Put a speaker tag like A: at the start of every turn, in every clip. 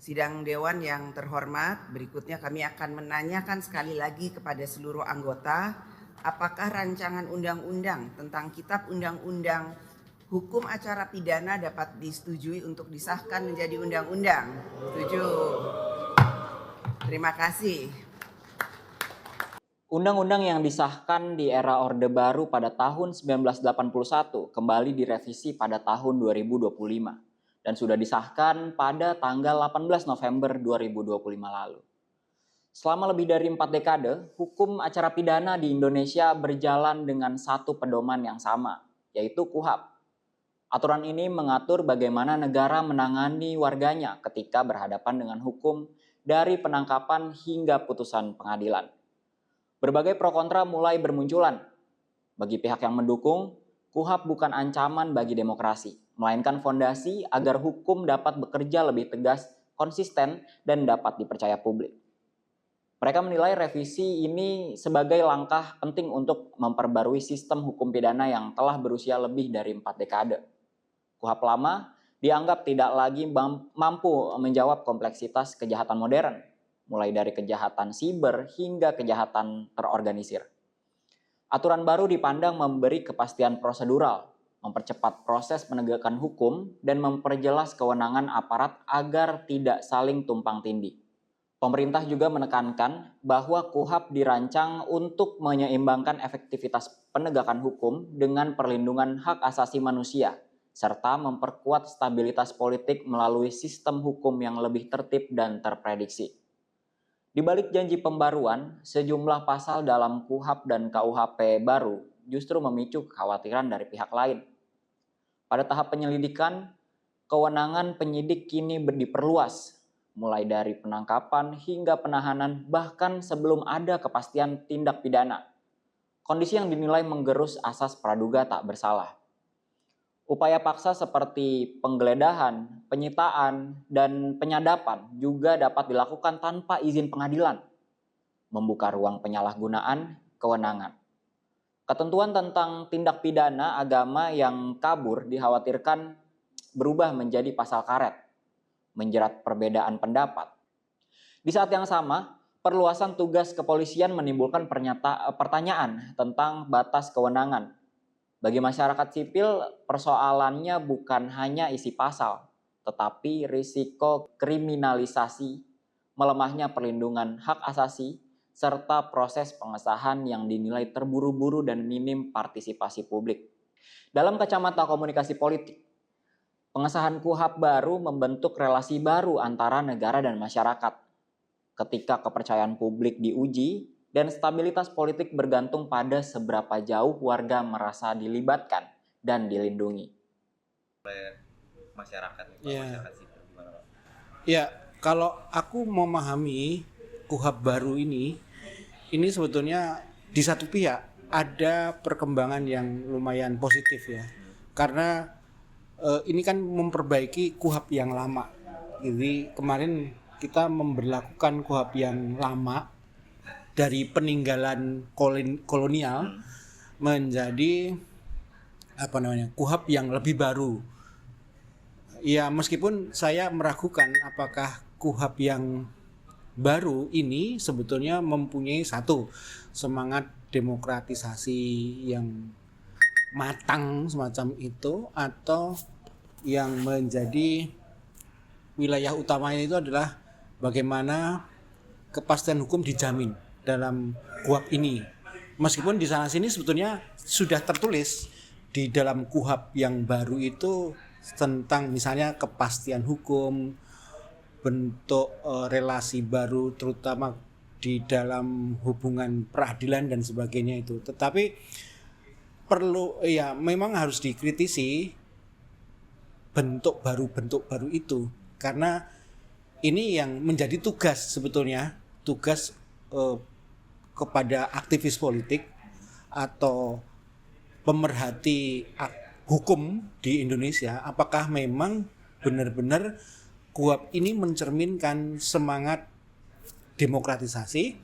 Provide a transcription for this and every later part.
A: Sidang Dewan yang terhormat, berikutnya kami akan menanyakan sekali lagi kepada seluruh anggota, apakah rancangan undang-undang tentang Kitab Undang-Undang Hukum Acara Pidana dapat disetujui untuk disahkan menjadi undang-undang? Setuju. Terima kasih.
B: Undang-undang yang disahkan di era Orde Baru pada tahun 1981 kembali direvisi pada tahun 2025 dan sudah disahkan pada tanggal 18 November 2025 lalu. Selama lebih dari 4 dekade, hukum acara pidana di Indonesia berjalan dengan satu pedoman yang sama, yaitu KUHP. Aturan ini mengatur bagaimana negara menangani warganya ketika berhadapan dengan hukum dari penangkapan hingga putusan pengadilan. Berbagai pro kontra mulai bermunculan. Bagi pihak yang mendukung, KUHP bukan ancaman bagi demokrasi, melainkan fondasi agar hukum dapat bekerja lebih tegas, konsisten, dan dapat dipercaya publik. Mereka menilai revisi ini sebagai langkah penting untuk memperbarui sistem hukum pidana yang telah berusia lebih dari 4 dekade. KUHP lama dianggap tidak lagi mampu menjawab kompleksitas kejahatan modern, mulai dari kejahatan siber hingga kejahatan terorganisir. Aturan baru dipandang memberi kepastian prosedural, mempercepat proses penegakan hukum, dan memperjelas kewenangan aparat agar tidak saling tumpang tindih. Pemerintah juga menekankan bahwa KUHP dirancang untuk menyeimbangkan efektivitas penegakan hukum dengan perlindungan hak asasi manusia, serta memperkuat stabilitas politik melalui sistem hukum yang lebih tertib dan terprediksi. Di balik janji pembaruan, sejumlah pasal dalam KUHP dan KUHP baru justru memicu kekhawatiran dari pihak lain. Pada tahap penyelidikan, kewenangan penyidik kini diperluas, mulai dari penangkapan hingga penahanan bahkan sebelum ada kepastian tindak pidana. Kondisi yang dinilai menggerus asas praduga tak bersalah. Upaya paksa seperti penggeledahan, penyitaan, dan penyadapan juga dapat dilakukan tanpa izin pengadilan, membuka ruang penyalahgunaan kewenangan. Ketentuan tentang tindak pidana agama yang kabur dikhawatirkan berubah menjadi pasal karet, menjerat perbedaan pendapat. Di saat yang sama, perluasan tugas kepolisian menimbulkan pertanyaan tentang batas kewenangan. Bagi masyarakat sipil, persoalannya bukan hanya isi pasal, tetapi risiko kriminalisasi, melemahnya perlindungan hak asasi, serta proses pengesahan yang dinilai terburu-buru dan minim partisipasi publik. Dalam kacamata komunikasi politik, pengesahan KUHP baru membentuk relasi baru antara negara dan masyarakat. Ketika kepercayaan publik diuji, dan stabilitas politik bergantung pada seberapa jauh warga merasa dilibatkan dan dilindungi.
C: Oleh masyarakat,
D: Ya.
C: masyarakat sipil gimana Pak?
D: Ya, kalau aku memahami KUHP baru ini sebetulnya di satu pihak ada perkembangan yang lumayan positif ya. Karena ini kan memperbaiki KUHP yang lama. Jadi kemarin kita memberlakukan KUHP yang lama dari peninggalan kolonial menjadi KUHP yang lebih baru. Ya, meskipun saya meragukan apakah KUHP yang baru ini sebetulnya mempunyai satu semangat demokratisasi yang matang semacam itu, atau yang menjadi wilayah utamanya itu adalah bagaimana kepastian hukum dijamin dalam KUHP ini. Meskipun di sana sini sebetulnya sudah tertulis di dalam KUHP yang baru itu tentang misalnya kepastian hukum, bentuk relasi baru terutama di dalam hubungan peradilan dan sebagainya itu. Tetapi perlu memang harus dikritisi bentuk baru itu, karena ini yang menjadi tugas sebetulnya, tugas kepada aktivis politik atau pemerhati hukum di Indonesia, apakah memang benar-benar KUHP ini mencerminkan semangat demokratisasi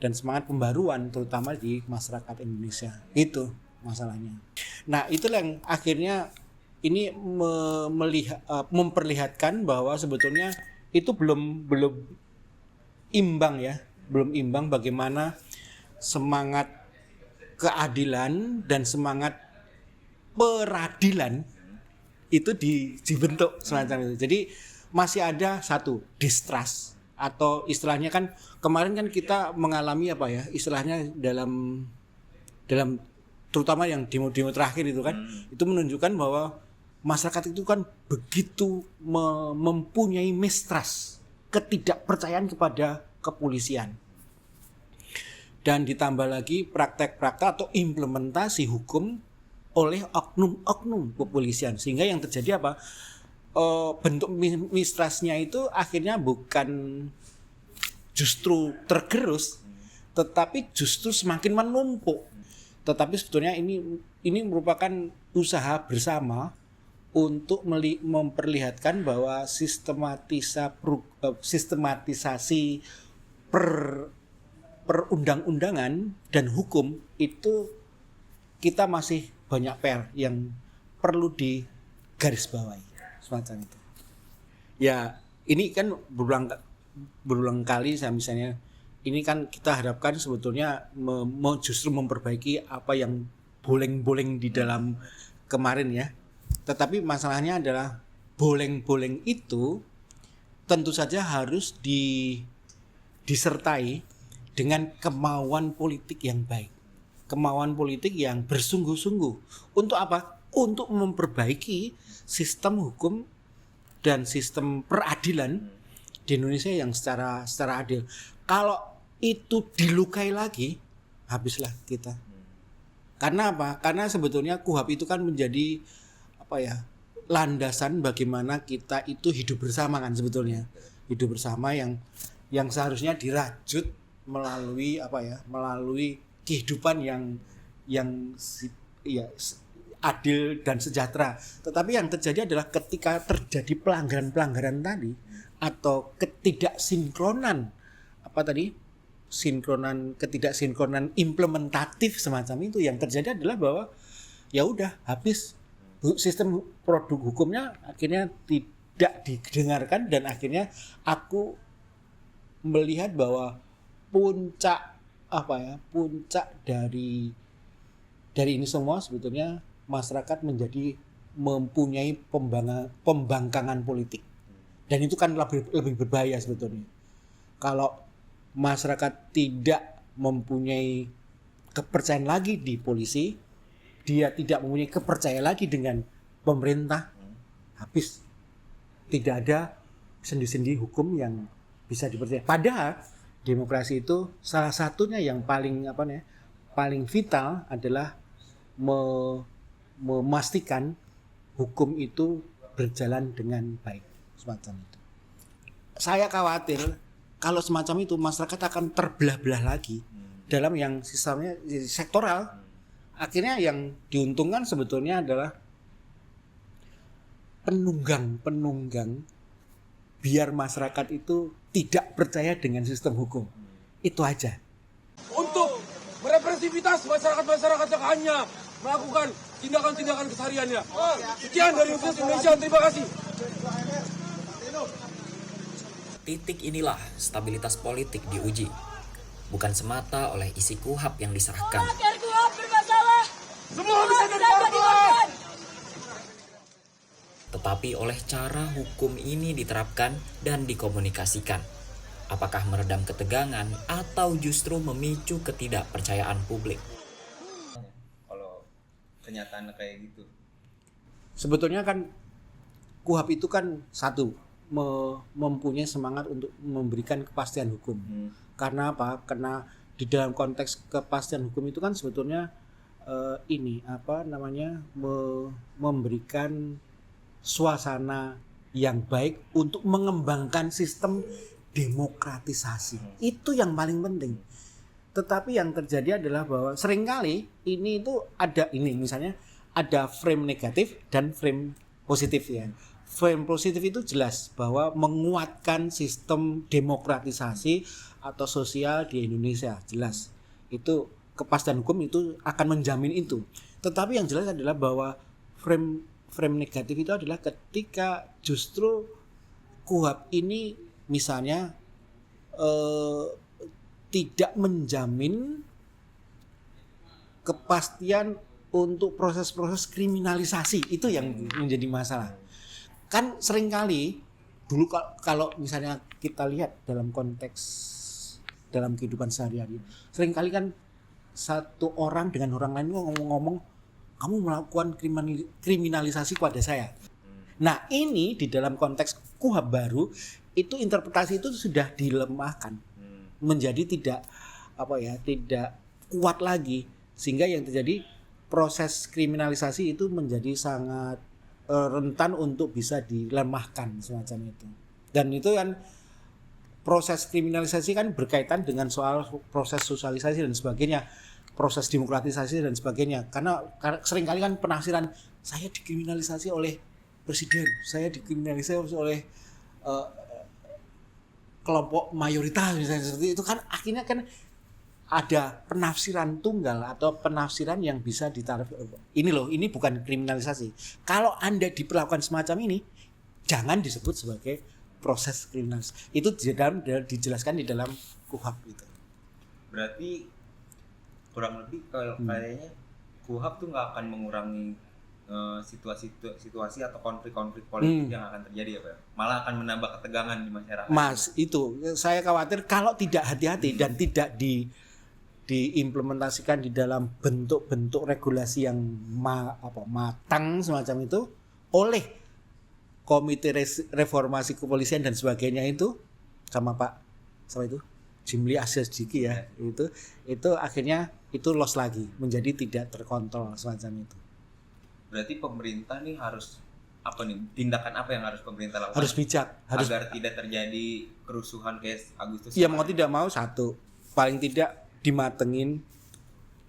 D: dan semangat pembaruan terutama di masyarakat Indonesia. Itu masalahnya. Nah, itulah yang akhirnya ini memperlihatkan bahwa sebetulnya itu belum imbang ya, belum imbang bagaimana semangat keadilan dan semangat peradilan itu dibentuk semacam itu. Jadi masih ada satu distrust, atau istilahnya kan kemarin kan kita mengalami apa ya, istilahnya dalam terutama yang demo-demo terakhir itu kan, itu menunjukkan bahwa masyarakat itu kan begitu mempunyai mistrust, ketidakpercayaan kepada kepolisian. Dan ditambah lagi praktek-praktek atau implementasi hukum oleh oknum-oknum kepolisian, sehingga yang terjadi apa? Bentuk mistrustnya itu akhirnya bukan justru tergerus, tetapi justru semakin menumpuk. Tetapi sebetulnya ini merupakan usaha bersama untuk memperlihatkan bahwa sistematisasi perundang-undangan dan hukum itu kita masih banyak PR yang perlu digarisbawahi semacam itu. Ya, ini kan berulang kali saya misalnya, ini kan kita harapkan sebetulnya justru memperbaiki apa yang boleng-boleng di dalam kemarin ya. Tetapi masalahnya adalah boleng-boleng itu tentu saja harus disertai dengan kemauan politik yang baik. Kemauan politik yang bersungguh-sungguh. Untuk apa? Untuk memperbaiki sistem hukum dan sistem peradilan di Indonesia yang secara adil. Kalau itu dilukai lagi, habislah kita. Karena apa? Karena sebetulnya KUHP itu kan menjadi apa ya, landasan bagaimana kita itu hidup bersama kan sebetulnya. Hidup bersama yang seharusnya dirajut melalui apa ya? Melalui kehidupan yang adil dan sejahtera. Tetapi yang terjadi adalah ketika terjadi pelanggaran-pelanggaran tadi atau ketidaksinkronan ketidaksinkronan implementatif semacam itu, yang terjadi adalah bahwa ya udah habis, sistem produk hukumnya akhirnya tidak didengarkan, dan akhirnya aku melihat bahwa puncak dari ini semua sebetulnya masyarakat menjadi mempunyai pembangkangan politik, dan itu kan lebih berbahaya sebetulnya. Kalau masyarakat tidak mempunyai kepercayaan lagi di polisi, dia tidak mempunyai kepercayaan lagi dengan pemerintah, habis. Tidak ada sendi-sendi hukum yang bisa dipercaya. Padahal demokrasi itu salah satunya yang paling vital adalah memastikan hukum itu berjalan dengan baik, semacam itu. Saya khawatir kalau semacam itu masyarakat akan terbelah-belah lagi dalam yang sistemnya sektoral. Akhirnya yang diuntungkan sebetulnya adalah penunggang biar masyarakat itu tidak percaya dengan sistem hukum. Itu aja.
E: Untuk merepresivitas masyarakat yang hanya melakukan tindakan-tindakan kesehariannya. Sekian dari Universitas Indonesia, terima kasih.
F: Titik inilah stabilitas politik diuji, bukan semata oleh isi KUHP yang diserahkan.
E: KUHP bermasalah. Semua bisa dilakukan.
F: Tetapi oleh cara hukum ini diterapkan dan dikomunikasikan. Apakah meredam ketegangan atau justru memicu ketidakpercayaan publik?
C: Kalau kenyataan kayak gitu.
D: Sebetulnya kan KUHP itu kan satu, mempunyai semangat untuk memberikan kepastian hukum. Karena apa? Karena di dalam konteks kepastian hukum itu kan sebetulnya memberikan suasana yang baik untuk mengembangkan sistem demokratisasi. Itu yang paling penting. Tetapi yang terjadi adalah bahwa seringkali ini itu misalnya ada frame negatif dan frame positif ya. Frame positif itu jelas bahwa menguatkan sistem demokratisasi atau sosial di Indonesia, jelas. Itu kepastian hukum itu akan menjamin itu. Tetapi yang jelas adalah bahwa frame negatif itu adalah ketika justru KUHP ini misalnya tidak menjamin kepastian untuk proses-proses kriminalisasi, itu yang menjadi masalah. Kan seringkali dulu kalau misalnya kita lihat dalam konteks dalam kehidupan sehari-hari, seringkali kan satu orang dengan orang lain ngomong-ngomong, kamu melakukan kriminalisasi kepada saya. Nah ini di dalam konteks KUHP baru itu interpretasi itu sudah dilemahkan menjadi tidak kuat lagi, sehingga yang terjadi proses kriminalisasi itu menjadi sangat rentan untuk bisa dilemahkan semacam itu. Dan itu kan proses kriminalisasi kan berkaitan dengan soal proses sosialisasi dan sebagainya, proses demokratisasi dan sebagainya. Karena seringkali kan penafsiran saya dikriminalisasi oleh presiden, saya dikriminalisasi oleh kelompok mayoritas misalnya seperti itu, kan akhirnya kan ada penafsiran tunggal atau penafsiran yang bisa ditaruh ini loh, ini bukan kriminalisasi. Kalau Anda diperlakukan semacam ini, jangan disebut sebagai proses kriminalisasi. Itu dijelaskan di dalam KUHP itu.
C: Berarti kurang lebih kayaknya KUHP tuh nggak akan mengurangi situasi atau konflik-konflik politik yang akan terjadi ya Pak? Malah akan menambah ketegangan di masyarakat.
D: Mas, itu saya khawatir kalau tidak hati-hati dan tidak diimplementasikan di dalam bentuk-bentuk regulasi yang matang semacam itu oleh Komite Reformasi Kepolisian dan sebagainya itu sama itu Jimli Asyidiki ya, itu akhirnya itu loss lagi, menjadi tidak terkontrol semacam itu.
C: Berarti pemerintah nih harus tindakan apa yang harus pemerintah lakukan?
D: Harus bijak,
C: agar tidak terjadi kerusuhan kayak Agustus.
D: Ya mau tidak mau, satu paling tidak dimatengin.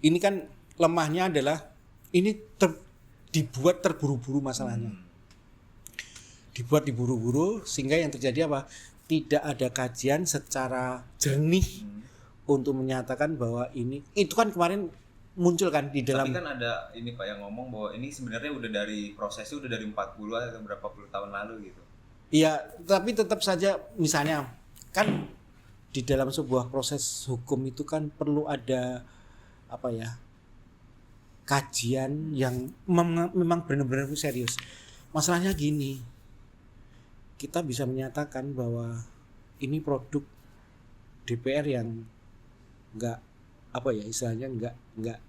D: Ini kan lemahnya adalah ini dibuat terburu-buru masalahnya. Dibuat diburu-buru sehingga yang terjadi apa? Tidak ada kajian secara jernih untuk menyatakan bahwa itu kan kemarin muncul kan di dalam.
C: Tapi kan ada ini Pak yang ngomong bahwa ini sebenarnya udah dari prosesnya udah dari 40 atau berapa puluh tahun lalu gitu.
D: Iya, tapi tetap saja misalnya kan di dalam sebuah proses hukum itu kan perlu ada kajian yang memang benar-benar serius. Masalahnya gini, kita bisa menyatakan bahwa ini produk DPR yang enggak istilahnya enggak enggak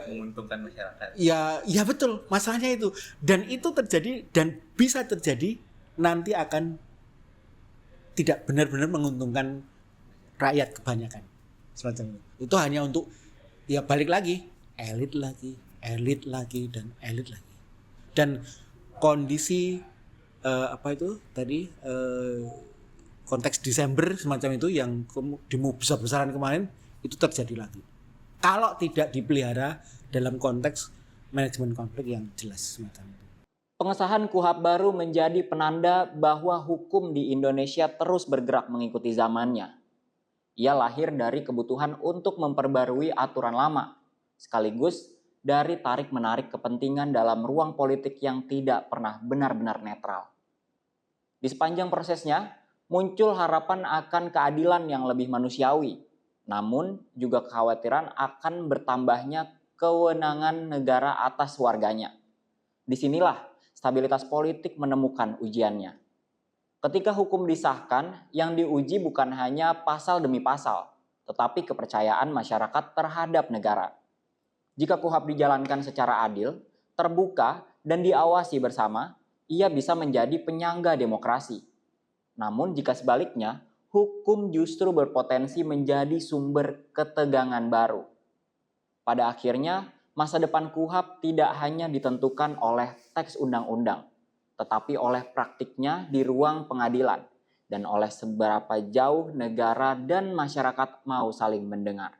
C: menguntungkan masyarakat.
D: Ya betul, masalahnya itu. Dan itu terjadi dan bisa terjadi nanti akan tidak benar-benar menguntungkan rakyat kebanyakan. Semacam itu. Itu hanya untuk ya balik lagi, elit lagi dan elit lagi. Dan kondisi konteks Desember semacam itu yang demo besar-besaran kemarin itu terjadi lagi. Kalau tidak dipelihara dalam konteks manajemen konflik yang jelas semacam itu.
B: Pengesahan KUHP baru menjadi penanda bahwa hukum di Indonesia terus bergerak mengikuti zamannya. Ia lahir dari kebutuhan untuk memperbarui aturan lama, sekaligus dari tarik-menarik kepentingan dalam ruang politik yang tidak pernah benar-benar netral. Di sepanjang prosesnya, muncul harapan akan keadilan yang lebih manusiawi, namun juga kekhawatiran akan bertambahnya kewenangan negara atas warganya. Disinilah stabilitas politik menemukan ujiannya. Ketika hukum disahkan, yang diuji bukan hanya pasal demi pasal, tetapi kepercayaan masyarakat terhadap negara. Jika KUHP dijalankan secara adil, terbuka, dan diawasi bersama, ia bisa menjadi penyangga demokrasi. Namun jika sebaliknya, hukum justru berpotensi menjadi sumber ketegangan baru. Pada akhirnya, masa depan KUHP tidak hanya ditentukan oleh teks undang-undang, tetapi oleh praktiknya di ruang pengadilan dan oleh seberapa jauh negara dan masyarakat mau saling mendengar.